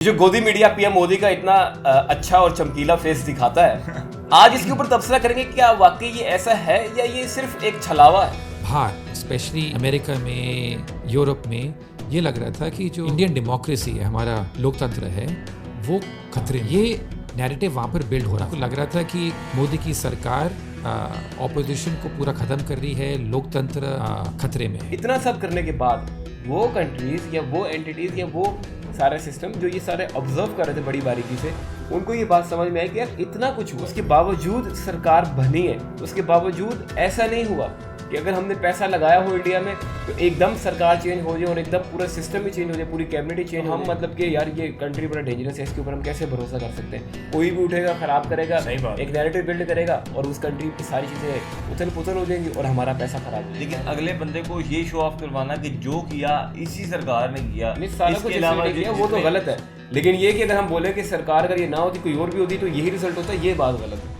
जो गोदी media PM Modi का इतना अच्छा और चमकीला फेस दिखाता है, आज इसके ऊपर तबसरा करेंगे कि क्या वाकई ये ऐसा है या ये सिर्फ एक छलावा है। बाहर स्पेशली अमेरिका में, यूरोप में ये लग रहा था कि जो इंडियन डेमोक्रेसी है, हमारा लोकतंत्र है, वो खतरे में। ये नैरेटिव वहाँ पर बिल्ड हो रहा था। लग रहा था कि मोदी की सरकार ऑपोजिशन को पूरा खत्म कर रही है, लोकतंत्र खतरे में है। इतना सब करने के बाद वो कंट्रीज या वो एंटिटीज या वो सारे सिस्टम जो ये सारे ऑब्जर्व कर रहे थे बड़ी बारीकी से, उनको ये बात समझ में आई कि यार इतना कुछ हुआ, उसके बावजूद सरकार बनी है, उसके बावजूद ऐसा नहीं हुआ कि अगर हमने पैसा लगाया हो इंडिया में तो एकदम सरकार चेंज हो जाए और एकदम पूरा सिस्टम ही चेंज हो जाए, पूरी कैबिनेट ही चेंज। हम मतलब कि यार ये कंट्री बड़ा डेंजरस है, इसके ऊपर हम कैसे भरोसा कर सकते हैं। कोई भी उठेगा, खराब करेगा, एक नैरेटिव बिल्ड करेगा और उस कंट्री की सारी चीज़ें उथल पुथल हो जाएंगी और हमारा पैसा खराब हो जाएगा। लेकिन अगले बंदे को ये शो ऑफ करवाना कि जो किया इसी सरकार ने किया, सारा कुछ किया, वो तो गलत है। लेकिन ये कि अगर हम बोले कि सरकार अगर ये ना होती कोई और भी होती तो यही रिजल्ट होता, ये बात गलत है।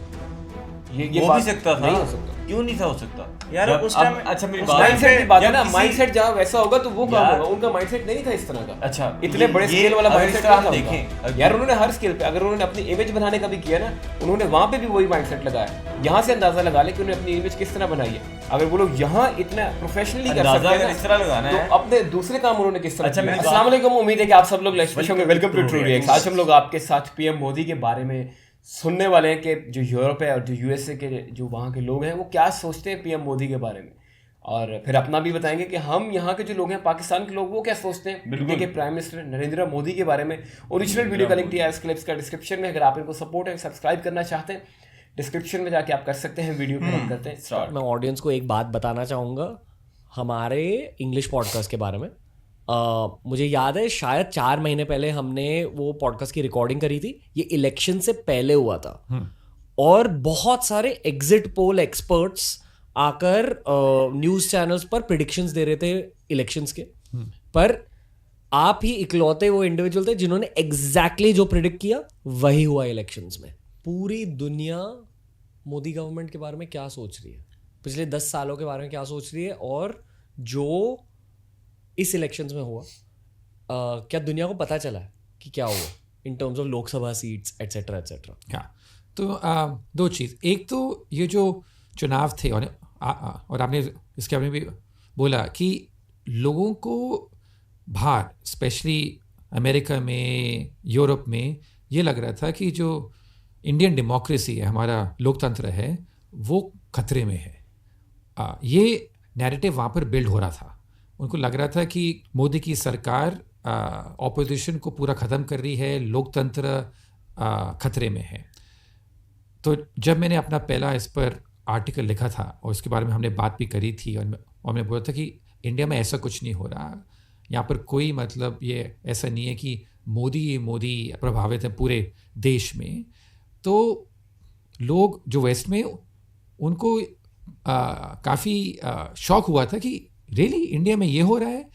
ये हो भी सकता था, नहीं हो सकता। क्यों नहीं था हो सकता यार उस टाइम। अच्छा मेरी माइंडसेट की बात है ना, माइंडसेट जहाँ वैसा होगा तो वो काम होगा। उनका माइंडसेट नहीं था इस तरह का। अच्छा इतने बड़े स्केल वाला माइंडसेट हम था देखें यार। उन्होंने हर स्केल पे, अगर उन्होंने अपनी इमेज बनाने का भी किया ना, उन्होंने वहां पे भी वही माइंडसेट लगाया। यहाँ से अंदाजा लगा ले कि उन्होंने अपनी इमेज किस तरह बनाई है। अगर वो लोग यहाँ इतना प्रोफेशनली कर सकते हैं इस तरह लगाना है तो अपने दूसरे काम उन्होंने किस तरह। अच्छा, अस्सलाम वालेकुम, उम्मीद है कि आप सब लोग वेलकम टू ट्रू रिएक्ट्स। आज हम लोग आपके साथ पीएम मोदी के बारे में सुनने वाले हैं कि जो यूरोप है और जो यूएसए के जो वहाँ के लोग हैं वो क्या सोचते हैं पीएम मोदी के बारे में, और फिर अपना भी बताएंगे कि हम यहाँ के जो लोग हैं, पाकिस्तान के लोग, वो क्या सोचते हैं इंडिया के प्राइम मिनिस्टर नरेंद्र मोदी के बारे में। ओरिजिनल वीडियो का लिंक दिया है इस क्लिप्स का डिस्क्रिप्शन में। अगर आप इनको सपोर्ट है, सब्सक्राइब करना चाहते हैं, डिस्क्रिप्शन में जाके आप कर सकते हैं। वीडियो को करते हैं स्टार्ट। मैं ऑडियंस को एक बात बताना चाहूँगा हमारे इंग्लिश पॉडकास्ट के बारे में। मुझे याद है शायद 4 महीने पहले हमने वो पॉडकास्ट की रिकॉर्डिंग करी थी। ये इलेक्शन से पहले हुआ था और बहुत सारे एग्जिट पोल एक्सपर्ट्स आकर न्यूज़ चैनल्स पर प्रिडिक्शंस दे रहे थे इलेक्शंस के। पर आप ही इकलौते वो इंडिविजुअल थे जिन्होंने एग्जैक्टली जो प्रिडिक्ट किया वही हुआ इलेक्शंस में। पूरी दुनिया मोदी गवर्नमेंट के बारे में क्या सोच रही है, पिछले 10 सालों के बारे में क्या सोच रही है, और जो इस इलेक्शंस में हुआ, क्या दुनिया को पता चला है कि क्या हुआ in terms of Lok Sabha seats etcetera etcetera. हाँ, तो दो चीज़। एक तो ये जो चुनाव थे और आपने इसके बारे में भी बोला कि लोगों को बाहर स्पेशली अमेरिका में, यूरोप में ये लग रहा था कि जो इंडियन डेमोक्रेसी है, हमारा लोकतंत्र है, वो खतरे में है। ये नैरेटिव वहाँ पर बिल्ड हो रहा था। उनको लग रहा था कि मोदी की सरकार ऑपोजिशन को पूरा ख़त्म कर रही है, लोकतंत्र खतरे में है। तो जब मैंने अपना पहला इस पर आर्टिकल लिखा था और इसके बारे में हमने बात भी करी थी और मैंने बोला था कि इंडिया में ऐसा कुछ नहीं हो रहा, यहाँ पर कोई मतलब ये ऐसा नहीं है कि मोदी प्रभावित है पूरे देश में। तो लोग जो वेस्ट में, उनको काफ़ी शौक हुआ था कि रियली इंडिया में ये हो रहा है।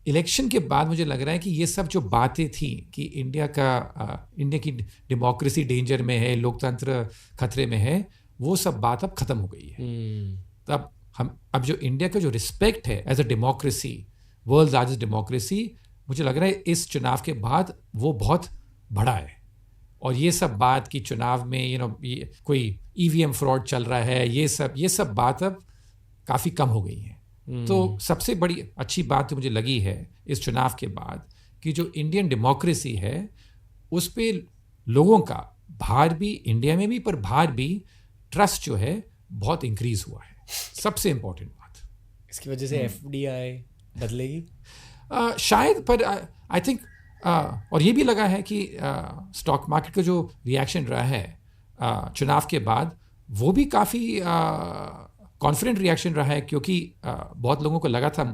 इलेक्शन के बाद मुझे लग रहा है कि ये सब जो बातें थी कि इंडिया की डेमोक्रेसी डेंजर में है, लोकतंत्र खतरे में है, वो सब बात अब ख़त्म हो गई है। तब अब जो इंडिया का जो रिस्पेक्ट है as a democracy, world largest democracy, मुझे लग रहा है इस चुनाव के बाद वो बहुत बढ़ा है। और ये सब बात कि चुनाव में ये कोई ईवीएम फ्रॉड चल रहा है, ये सब बात अब काफ़ी कम हो गई है। तो सबसे बड़ी अच्छी बात तो मुझे लगी है इस चुनाव के बाद कि जो इंडियन डेमोक्रेसी है उस पे लोगों का बाहर भी, इंडिया में भी, पर बाहर भी ट्रस्ट जो है बहुत इंक्रीज हुआ है। सबसे इम्पोर्टेंट बात इसकी वजह से एफडीआई बदलेगी शायद, पर आई थिंक और ये भी लगा है कि स्टॉक मार्केट का जो रिएक्शन रहा है चुनाव के बाद, वो भी काफ़ी कॉन्फिडेंट रिएक्शन रहा है, क्योंकि बहुत लोगों को लगा था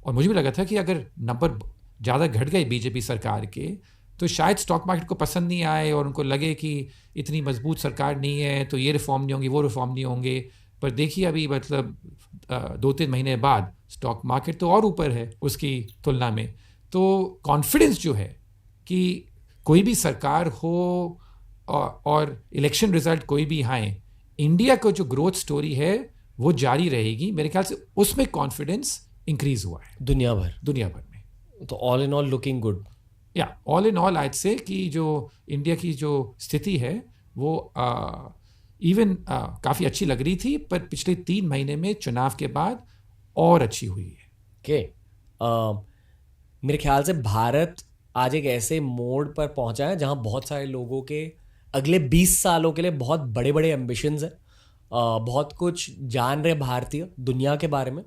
और मुझे भी लगा था कि अगर नंबर ज़्यादा घट गए बीजेपी सरकार के तो शायद स्टॉक मार्केट को पसंद नहीं आए और उनको लगे कि इतनी मजबूत सरकार नहीं है तो ये रिफॉर्म नहीं होंगे, वो रिफॉर्म नहीं होंगे। पर देखिए अभी मतलब 2-3 महीने बाद स्टॉक मार्केट तो और ऊपर है उसकी तुलना में। तो कॉन्फिडेंस जो है कि कोई भी सरकार हो और इलेक्शन रिजल्ट कोई भी आए, इंडिया का जो ग्रोथ स्टोरी है वो जारी रहेगी। मेरे ख्याल से उसमें कॉन्फिडेंस इंक्रीज हुआ है दुनिया भर में। तो all in all looking good. या ऑल इन ऑल आज से कि जो इंडिया की जो स्थिति है वो इवन काफ़ी अच्छी लग रही थी, पर पिछले 3 महीने में चुनाव के बाद और अच्छी हुई है। मेरे ख्याल से भारत आज एक ऐसे मोड़ पर पहुंचा है जहां बहुत सारे लोगों के अगले 20 सालों के लिए बहुत बड़े बड़े एम्बिशंस हैं, बहुत कुछ जान रहे भारतीय दुनिया के बारे में,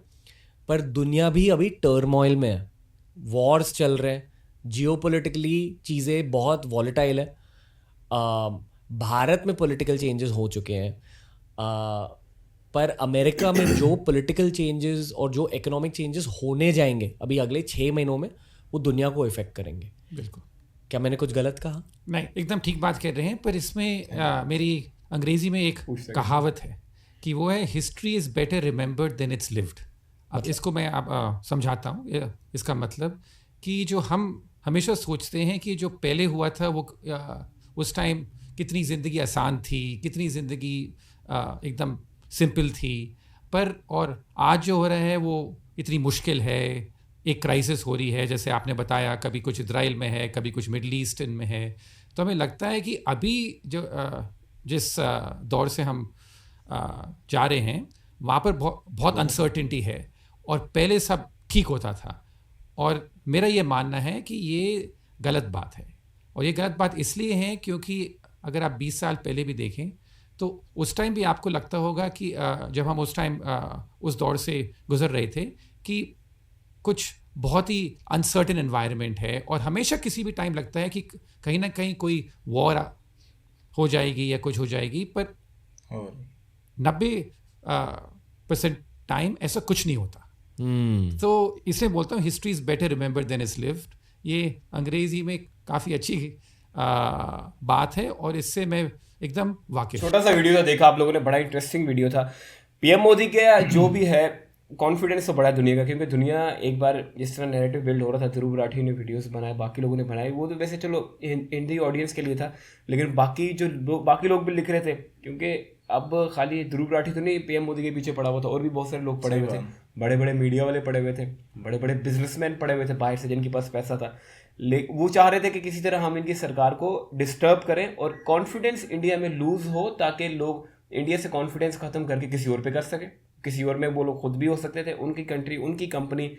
पर दुनिया भी अभी टर्मोइल में है, वॉर्स चल रहे हैं, जियोपॉलिटिकली चीज़ें बहुत वॉलेटाइल है। भारत में पॉलिटिकल चेंजेस हो चुके हैं, पर अमेरिका में जो पॉलिटिकल चेंजेस और जो इकोनॉमिक चेंजेस होने जाएंगे अभी अगले 6 महीनों में, वो दुनिया को इफेक्ट करेंगे। बिल्कुल। क्या मैंने कुछ गलत कहा? नहीं, एकदम ठीक बात कर रहे हैं, पर इसमें मेरी अंग्रेजी में एक कहावत है कि वो है history is better remembered than it's lived. अब इसको मैं अब समझाता हूँ। इसका मतलब कि जो हम हमेशा सोचते हैं कि जो पहले हुआ था वो उस टाइम कितनी ज़िंदगी आसान थी, कितनी ज़िंदगी एकदम सिंपल थी, पर और आज जो हो रहा है वो इतनी मुश्किल है। एक क्राइसिस हो रही है, जैसे आपने बताया, कभी कुछ इजराइल में है, कभी कुछ मिडल ईस्टर्न में है। तो हमें लगता है कि अभी जो जिस दौर से हम जा रहे हैं वहाँ पर बहुत अनसर्टिनिटी है, और पहले सब ठीक होता था। और मेरा ये मानना है कि ये गलत बात है, और ये गलत बात इसलिए है क्योंकि अगर आप 20 साल पहले भी देखें तो उस टाइम भी आपको लगता होगा कि जब हम उस टाइम उस दौर से गुजर रहे थे कि कुछ बहुत ही अनसर्टेन एनवायरनमेंट है, और हमेशा किसी भी टाइम लगता है कि कहीं ना कहीं कोई वॉर हो जाएगी या कुछ हो जाएगी, पर 90% टाइम ऐसा कुछ नहीं होता। तो इसलिए बोलता हूँ history is better remember than is lived. ये अंग्रेजी में काफ़ी अच्छी बात है, और इससे मैं एकदम वाकिफ। छोटा सा वीडियो था, देखा आप लोगों ने, बड़ा इंटरेस्टिंग वीडियो था। पीएम मोदी के जो भी है कॉन्फिडेंस तो बड़ा है दुनिया का, क्योंकि दुनिया एक बार जिस तरह नैरेटिव बिल्ड हो रहा था, ध्रुव राठी ने वीडियोस बनाए, बाकी लोगों ने बनाए, वो तो वैसे चलो हिंदी ऑडियंस के लिए था, लेकिन बाकी लोग भी लिख रहे थे, क्योंकि अब खाली ध्रुव राठी तो नहीं पीएम मोदी के पीछे पड़ा हुआ था, और भी बहुत सारे लोग पड़े हुए थे, बड़े बड़े मीडिया वाले पड़े हुए थे, बड़े बड़े बिजनेसमैन पड़े हुए थे बाहर से, जिनके पास पैसा था। वो चाह रहे थे कि किसी तरह हम इनकी सरकार को डिस्टर्ब करें और कॉन्फिडेंस इंडिया में लूज हो, ताकि लोग इंडिया से कॉन्फिडेंस खत्म करके किसी और पे कर सके, किसी और में वो लोग खुद भी हो सकते थे, उनकी कंट्री, उनकी कंपनी,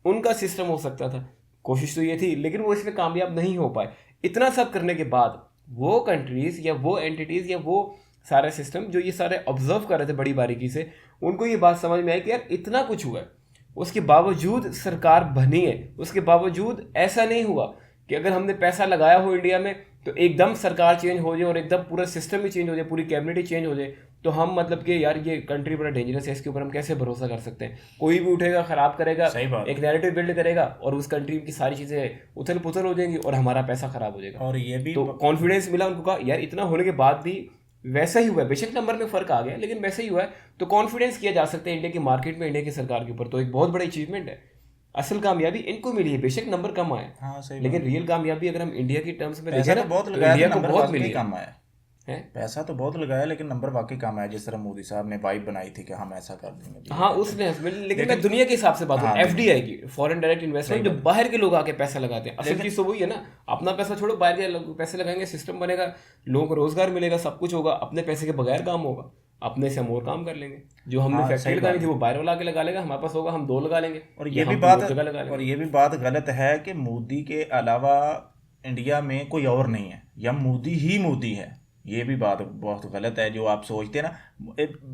उनका सिस्टम हो सकता था। कोशिश तो ये थी, लेकिन वो इसमें कामयाब नहीं हो पाए। इतना सब करने के बाद वो कंट्रीज़ या वो एंटिटीज़ या वो सारे सिस्टम जो ये सारे ऑब्जर्व कर रहे थे बड़ी बारीकी से, उनको ये बात समझ में आई कि यार इतना कुछ हुआ है, उसके बावजूद सरकार बनी है, उसके बावजूद ऐसा नहीं हुआ कि अगर हमने पैसा लगाया हो इंडिया में तो एकदम सरकार चेंज हो जाए और एकदम पूरा सिस्टम ही चेंज हो जाए, पूरी कैबिनेट ही चेंज हो जाए, तो हम मतलब कि यार ये कंट्री बड़ा डेंजरस है, इसके ऊपर हम कैसे भरोसा कर सकते हैं। कोई भी उठेगा, खराब करेगा, एक नैरेटिव बिल्ड करेगा, और उस कंट्री की सारी चीज़ें उथल पुथल हो जाएंगी और हमारा पैसा खराब हो जाएगा। और ये भी तो कॉन्फिडेंस मिला उनको, कहा यार इतना होने के बाद भी वैसा ही हुआ है, बेशक नंबर में फ़र्क आ गया लेकिन वैसा ही हुआ है, तो कॉन्फिडेंस किया जा सकता है इंडिया की मार्केट में, इंडिया की सरकार के ऊपर, तो एक बहुत बड़ी अचीवमेंट है। असल कामयाबी इनको मिली है, बेशक नंबर कम आए, हाँ, सही लेकिन रियल कामयाबी अगर हम इंडिया की टर्म्स में पैसा देखें तो बहुत तो लगाया, इंडिया को नंबर बहुत मिली कम आया है। पैसा तो बहुत लगाया, लेकिन नंबर वाकई कम आया। जिस तरह मोदी साहब ने वाइब बनाई थी कि हम ऐसा कर देंगे, हाँ उसने, लेकिन मैं दुनिया के हिसाब से बात करूँ, एफडीआई की, फॉरेन डायरेक्ट इन्वेस्टमेंट, जो बाहर के लोग आके पैसा लगाते हैं। असल चीज़ तो वही है ना, अपना पैसा छोड़ो, बाहर के लोग पैसे लगाएंगे, सिस्टम बनेगा, लोगों को रोजगार मिलेगा, सब कुछ होगा, अपने पैसे के बगैर काम होगा, अपने से हम और काम कर लेंगे। जो हमने फैक्ट्री लगानी थी वो बाहर वाला के लगा लेगा, हमारे पास होगा, हम 2 लगा लेंगे। और ये भी बात गलत है कि मोदी के अलावा इंडिया में कोई और नहीं है, या मोदी ही मोदी है। ये भी बात बहुत गलत है जो आप सोचते हैं ना।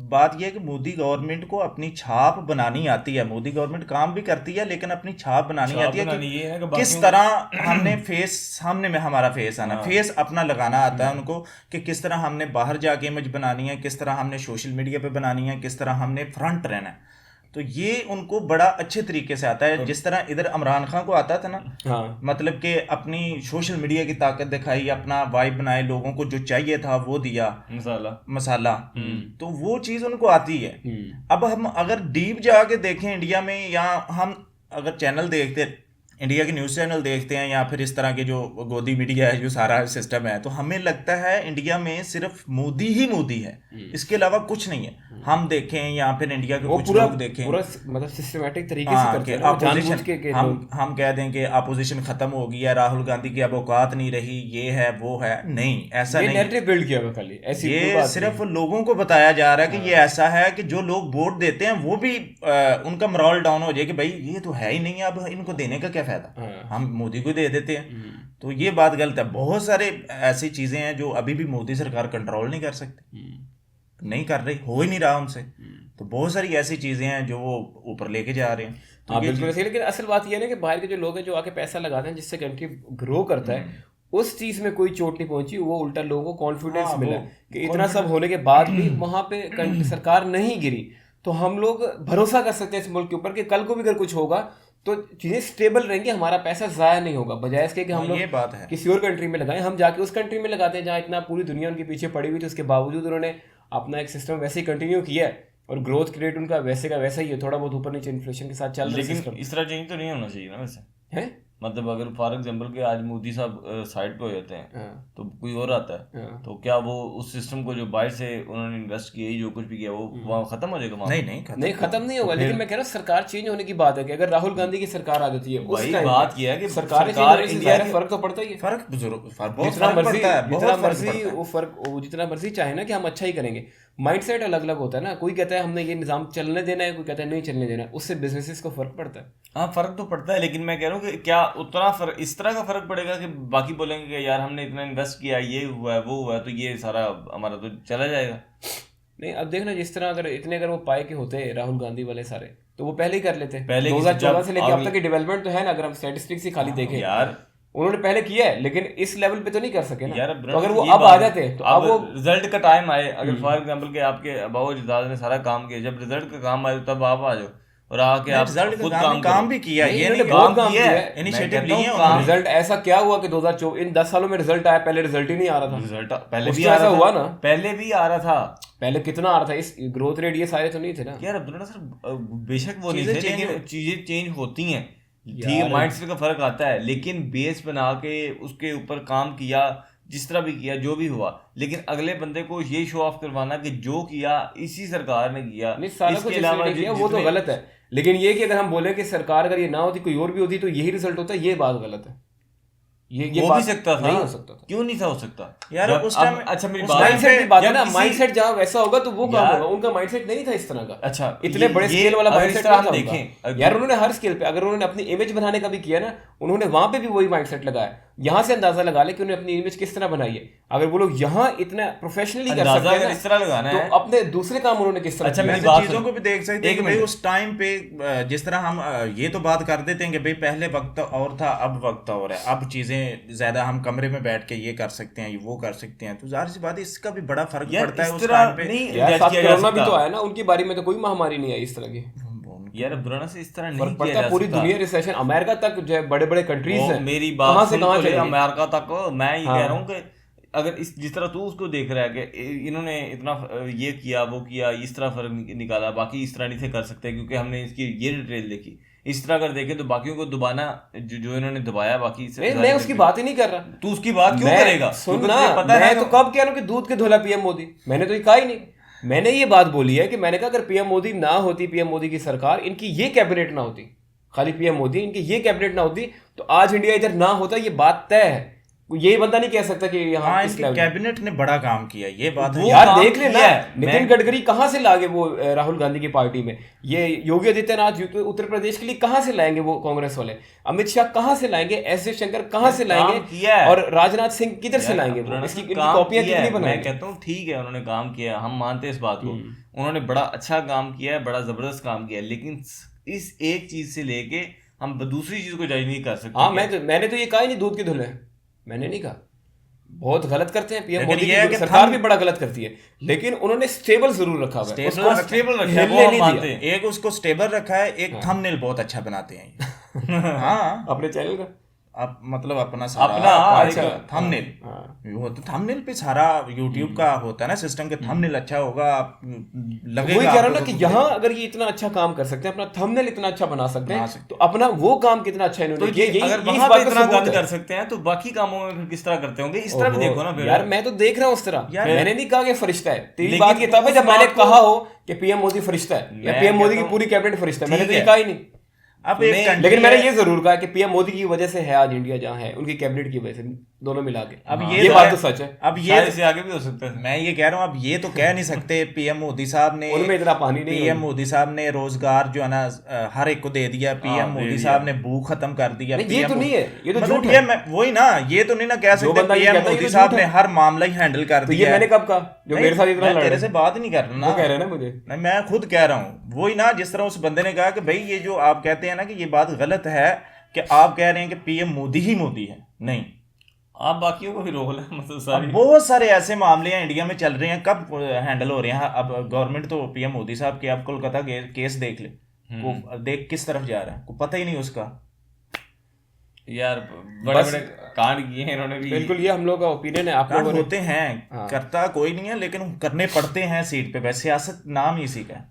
बात यह है कि मोदी गवर्नमेंट को अपनी छाप बनानी आती है, मोदी गवर्नमेंट काम भी करती है, लेकिन अपनी छाप बनानी आती है कि किस तरह हमने फेस, सामने में हमारा फेस आना, फेस अपना लगाना आता है उनको, कि किस तरह हमने बाहर जाके इमेज बनानी है, किस तरह हमने सोशल मीडिया पे बनानी है, किस तरह हमने फ्रंट रहना है। तो ये उनको बड़ा अच्छे तरीके से आता है, जिस तरह इधर इमरान खान को आता था ना। हाँ। मतलब कि अपनी सोशल मीडिया की ताकत दिखाई, अपना वाइब बनाए, लोगों को जो चाहिए था वो दिया, मसाला तो वो चीज़ उनको आती है। अब हम अगर डीप जाके देखें इंडिया में, या हम अगर चैनल देखते इंडिया के न्यूज़ चैनल देखते हैं या फिर इस तरह के जो गोदी मीडिया है, जो सारा सिस्टम है, तो हमें लगता है इंडिया में सिर्फ मोदी ही मोदी है, इसके अलावा कुछ नहीं है। हम देखें या फिर इंडिया के कुछ लोग देखें, पूरा मतलब सिस्टमेटिक तरीके से करते हैं, अपोजिशन के हम कह दें कि अपोजिशन खत्म हो गई है, राहुल गांधी की अब औकात नहीं रही, ये है वो है, नहीं, ऐसा नहीं। नैरेटिव बिल्ड किया हुआ खाली, ऐसी ये सिर्फ लोगों को बताया जा रहा है कि ये ऐसा है कि जो लोग वोट देते हैं वो भी उनका मोरल डाउन हो जाए कि भाई ये तो है ही नहीं, अब इनको देने का क्या फायदा, हम मोदी को दे देते हैं। तो ये बात गलत है। बहुत सारे ऐसी चीजें हैं जो अभी भी मोदी सरकार कंट्रोल नहीं कर सकती, नहीं कर रही, हो ही नहीं रहा उनसे। तो बहुत सारी ऐसी चीजें हैं जो वो ऊपर लेके जा रहे हैं। तो बिल्कुल ऐसे। लेकिन असल बात यह है ना कि बाहर के जो लोग हैं जो आके पैसा लगाते हैं जिससे कंट्री ग्रो करता है, उस चीज में कोई चोट नहीं पहुंची, वो उल्टा लोगों को कॉन्फिडेंस मिला कि इतना सब होने के बाद भी वहां पे सरकार नहीं गिरी, तो हम लोग भरोसा कर सकते हैं इस मुल्क के ऊपर कि कल को भी अगर कुछ होगा तो चीजें स्टेबल रहेंगी, हमारा पैसा जाया नहीं होगा। बजाय इसके कि हम लोग ये बात है किसी और कंट्री में लगाएं, हम जाके उस कंट्री में लगाते हैं जहाँ इतना पूरी दुनिया उनके पीछे पड़ी हुई थी, उसके बावजूद उन्होंने अपना एक सिस्टम वैसे ही कंटिन्यू किया है और ग्रोथ रेट उनका वैसे का वैसा ही है, थोड़ा बहुत ऊपर नीचे इन्फ्लेशन के साथ चल रहा है। लेकिन इस तरह चेंज तो नहीं होना चाहिए ना वैसे, है मतलब अगर फॉर एग्जांपल के आज मोदी साहब साइड पे हो जाते हैं तो कोई और आता है, तो क्या वो उस सिस्टम को जो बाहर से उन्होंने इन्वेस्ट किया, जो कुछ भी किया, वो वहाँ खत्म हो जाएगा? नहीं, खत्म नहीं होगा। लेकिन मैं कह रहा हूँ सरकार चेंज होने की बात है कि अगर राहुल गांधी की सरकार आ जाती है, वही बात किया है कि सरकार इंडिया में फर्क तो पड़ता ही है, फर्क जितना मर्जी चाहे ना कि हम अच्छा ही करेंगे, माइंडसेट अलग अलग होता है ना। कोई कहता है हमने ये निजाम चलने देना है, कोई कहता है नहीं चलने देना है, उससे बिजनेसेस को फर्क पड़ता है। हाँ, फर्क तो पड़ता है, लेकिन मैं कह रहा हूँ कि क्या उतना फर्क, इस तरह का फर्क पड़ेगा कि बाकी बोलेंगे कि यार हमने इतना इन्वेस्ट किया, ये हुआ है वो हुआ है, तो ये सारा हमारा तो चला जाएगा। नहीं, अब देखना जिस तरह अगर वो पाए के होते राहुल गांधी वाले सारे, तो वो पहले ही कर लेते। पहले 2014 से लेकर अब तक की डेवलपमेंट तो है ना, अगर हम स्टैटिस्टिक्स ही खाली देखें यार, उन्होंने पहले किया है, लेकिन इस लेवल पे तो नहीं कर सके ना यार। तो अगर वो अब आ जाते तो अब वो रिजल्ट का टाइम आए, अगर फॉर एग्जांपल के आपके बाबू जिदाद ने सारा काम किया, जब रिजल्ट का काम आए तब आप आ जाओ और आके आप खुद काम भी किया, ये नहीं बहुत काम किया है, इनिशिएटिव लिए हैं। रिजल्ट ऐसा क्या हुआ कि 2024 इन 10 सालों में रिजल्ट आया, पहले रिजल्ट ही नहीं आ रहा था। रिजल्ट पहले भी आ रहा हुआ ना, पहले भी आ रहा था। पहले कितना आ रहा था, इस ग्रोथ रेट ये सारे तो नहीं थे ना यार। अब्दुल्ला सर बेशक वो नहीं थे, लेकिन चीजें चेंज होती हैं, ठीक है, माइंडसेट का फर्क आता है, लेकिन बेस बना के उसके ऊपर काम किया, जिस तरह भी किया, जो भी हुआ, लेकिन अगले बंदे को ये शो ऑफ करवाना कि जो किया इसी सरकार ने किया, इसके अलावा वो तो गलत है। लेकिन ये कि अगर हम बोले कि सरकार अगर ये ना होती कोई और भी होती तो यही रिजल्ट होता, ये बात गलत है। ये हो भी सकता था, नहीं हो सकता था। क्यों नहीं था हो सकता यार उस टाइम? अच्छा मेरी माइंडसेट की बात है ना, माइंडसेट जहां वैसा होगा तो वो काम होगा, उनका माइंडसेट नहीं था इस तरह का। अच्छा, इतने बड़े स्केल वाला माइंडसेट हम देखें यार, उन्होंने हर स्केल पे, अगर उन्होंने अपनी इमेज बनाने का भी किया ना, उन्होंने वहां पे भी वही माइंडसेट लगाया। यहाँ से अंदाजा लगा ले कि उन्होंने अपनी इमेज किस तरह बनाई है। अगर वो लोग यहाँ इतना प्रोफेशनली कर सकते हैं इस तरह लगाना है, तो अपने दूसरे काम उन्होंने किस तरह। अच्छा, मेरी चीजों को भी देख सकते हैं कि भाई उस टाइम पे जिस तरह हम ये तो बात कर देते हैं कि भाई पहले वक्त और था, अब वक्त और है, अब चीजें ज्यादा हम कमरे में बैठ के ये कर सकते हैं, वो कर सकते हैं, तो जाहिर सी बात है इसका भी बड़ा फर्क पड़ता है उस टाइम पे। कोरोना भी तो आया ना, उनकी बारी में तो कोई महामारी नहीं आई इस तरह की। यार बुराना से इस तरह नहीं किया जा पूरी दुनिया रिसेशन, अमेरिका तक जो बड़े बड़े कंट्रीज हैं, मेरी बात से कहां चले अमेरिका तक। मैं ये कह रहा हूँ कि अगर जिस तरह तू उसको देख रहा है कि इन्होंने इतना ये किया वो किया, इस तरह फर्क निकाला, बाकी इस तरह नहीं थे कर सकते क्योंकि हमने इसकी ये डिटेल देखी, इस तरह अगर देखें तो बाकियों को दबाना जो इन्होंने दबाया, बाकी मैं उसकी बात ही नहीं कर रहा। तू उसकी बात क्यों करेगा? सुन ना, मैं तो कब कह रहा हूं कि दूध के धोला पीएम मोदी, मैंने तो ये कहा ही नहीं। मैंने ये बात बोली है कि मैंने कहा अगर पीएम मोदी ना होती, पीएम मोदी की सरकार, इनकी ये कैबिनेट ना होती, खाली पीएम मोदी, इनकी ये कैबिनेट ना होती तो आज इंडिया इधर ना होता, ये बात तय है। यही बंदा नहीं कह सकता कि यहाँ इनकी कैबिनेट ने बड़ा काम किया, ये बात है। यार देख लेना, नितिन गडकरी कहाँ से लागे वो राहुल गांधी की पार्टी में, ये योगी आदित्यनाथ उत्तर प्रदेश के लिए कहाँ से लाएंगे वो कांग्रेस वाले, अमित शाह कहाँ से लाएंगे, एस जयशंकर कहाँ से लाएंगे, और राजनाथ सिंह किधर से लाएंगे? इसकी कॉपियां कितनी बनाएंगे? मैं कहता हूँ ठीक है, उन्होंने काम किया, हम मानते हैं इस बात को, उन्होंने बड़ा अच्छा काम किया है, बड़ा जबरदस्त काम किया है, लेकिन इस एक चीज से लेके हम दूसरी चीज को जज नहीं कर सकते। हाँ, मैंने तो ये कहा ही नहीं दूध के धुले, मैंने नहीं कहा। बहुत गलत करते हैं पीएम मोदी की सरकार भी बड़ा गलत करती है, लेकिन उन्होंने स्टेबल जरूर रखा हुआ है, उसको स्टेबल रखा है, वो हम मानते हैं। एक उसको स्टेबल रखा है, एक थंबनेल बहुत अच्छा बनाते हैं। हाँ, अपने चैनल का आप मतलब अपना थंबनेल, वो तो थंबनेल पे सारा YouTube का होता है ना सिस्टम के, थंबनेल अच्छा होगा, लगेगा। वही कह रहा हूँ ना आपको कि तो यहाँ अगर ये इतना अच्छा काम कर सकते हैं, अपना थंबनेल इतना अच्छा बना सकते हैं, तो अपना वो काम कितना अच्छा इन्होंने तो किया। ये यही अगर इस वहां बात पे का इतना सबूत गंद है। कर सकते हैं तो बाकी कामों में फिर किस तरह करते होंगे, इस तरह भी देखो ना फिर। यार मैं तो देख रहा हूँ उस तरह, मैंने नहीं कहा कि फरिश्ता है। तेरी लेकिन बात ये तब है उस जब मैंने बात को- कहा हो कि पीएम मोदी फरिश्ता है या मैं पीएम मोदी कहता की हूँ- पूरी कैबिनेट फरिश्ता है, मैंने तो ठीक ये है। कहा ही नहीं। अब एक नहीं, country लेकिन मैंने है- ये जरूर कहा कि पीएम मोदी की वजह से है आज इंडिया जहाँ है, उनकी कैबिनेट की वजह से, दोनों मिला के। अब ये बात तो सच है। अब ये शायद इससे आगे भी हो सकता है। मैं ये कह रहा हूँ, अब ये तो कह नहीं सकते पीएम मोदी साहब ने, उनमें इतना पानी नहीं पीएम है। मोदी साहब ने रोजगार जो है ना हर एक को दे दिया, पीएम दे मोदी दिया। साहब ने भूख खत्म कर दिया। नहीं, ये तो नहीं है, ये तो मतलब झूठ ये है। वही ना, ये तो नहीं ना कह जो सकते बंदा ये पीएम कहता है, ये मोदी तो साहब झूठ ने है। हर मामला ही हैंडल कर तो ये दिया। मैंने कब कहा जो नहीं, मेरे साथ इतना मैं लड़ तेरे रहे से हैं? बात नहीं कर रहा ना, वो कह रहे हैं ना मुझे। नहीं मैं खुद कह रहा हूँ वही ना, जिस तरह उस बंदे ने कहा कि भाई ये जो आप कहते हैं ना कि ये बात गलत है कि आप कह रहे हैं कि पीएम मोदी ही मोदी है, नहीं। आप बाकियों को भी रोक लें, मतलब अब सारी। बहुत सारे ऐसे मामले हैं इंडिया में चल रहे हैं, कब हैंडल हो रहे हैं। अब गवर्नमेंट तो पीएम मोदी साहब के, आप कोलकाता के केस देख ले, वो देख किस तरफ जा रहा है, को पता ही नहीं उसका। यार बड़े बड़े कांड किए हैं इन्होंने भी। बिल्कुल, ये हम लोग का ओपिनियन है। आप कांड लोगों ने होते हैं, करता कोई नहीं है, लेकिन करने पड़ते हैं सीट पे। वैसे सियासत नाम ही इसी का है।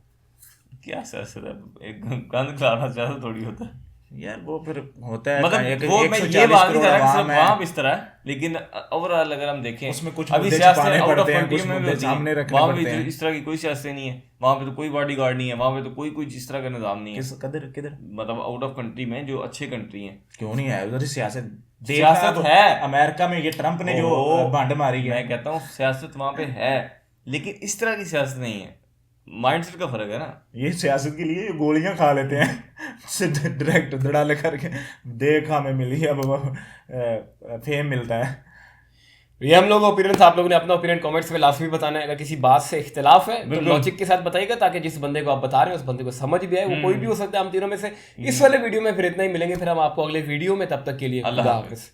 क्या सियासत है, एक गंद खिलाना सियासत थोड़ी होता है। यार वो फिर होता है मतलब वो मैं 140 ये बात नहीं कर करोड़ रहा कि आवाम सिर्फ है, वहाँ इस तरह है, लेकिन ओवरऑल अगर हम देखें उसमें कुछ अभी मुद्दे सियासत छुपाने आउट ऑफ पड़ते हैं, कंट्री कुछ में भी मुद्दे होती है, सामने रखने वहाँ पे पड़ते हैं। इस तरह की कोई सियासत नहीं है, वहाँ पे तो कोई बॉडीगार्ड नहीं है, वहाँ पे तो कोई इस तरह का निजाम नहीं है। किधर किधर मतलब आउट ऑफ कंट्री में जो अच्छे कंट्री हैं, क्यों नहीं है उधर सियासत? सियासत देखा है। अमेरिका में ये ट्रम्प ने जो ओहो, भंड मारी है। मैं कहता हूँ सियासत वहाँ पे है, लेकिन इस तरह की सियासत नहीं है। माइंडसेट का फर्क है ना। ये सियासत के लिए गोलियां खा लेते हैं सीधे डायरेक्ट धड़ाले करके, देख हमें मिली अब फेम मिलता है। ये हम लोग का ओपिनियन था। आप लोगों ने अपना ओपिनियन कमेंट्स में लास्ट में बताना है। अगर किसी बात से इख्तिलाफ है तो लॉजिक के साथ बताइएगा, ताकि जिस बंदे को आप बता रहे हैं उस बंदे को समझ भी आए। वो कोई भी हो सकता है हम तीनों में से। इस वाले वीडियो में फिर इतना ही, मिलेंगे फिर हम आपको अगले वीडियो में। तब तक के लिए अल्लाह खुदा हाफ़िज़। हाफ़िज़।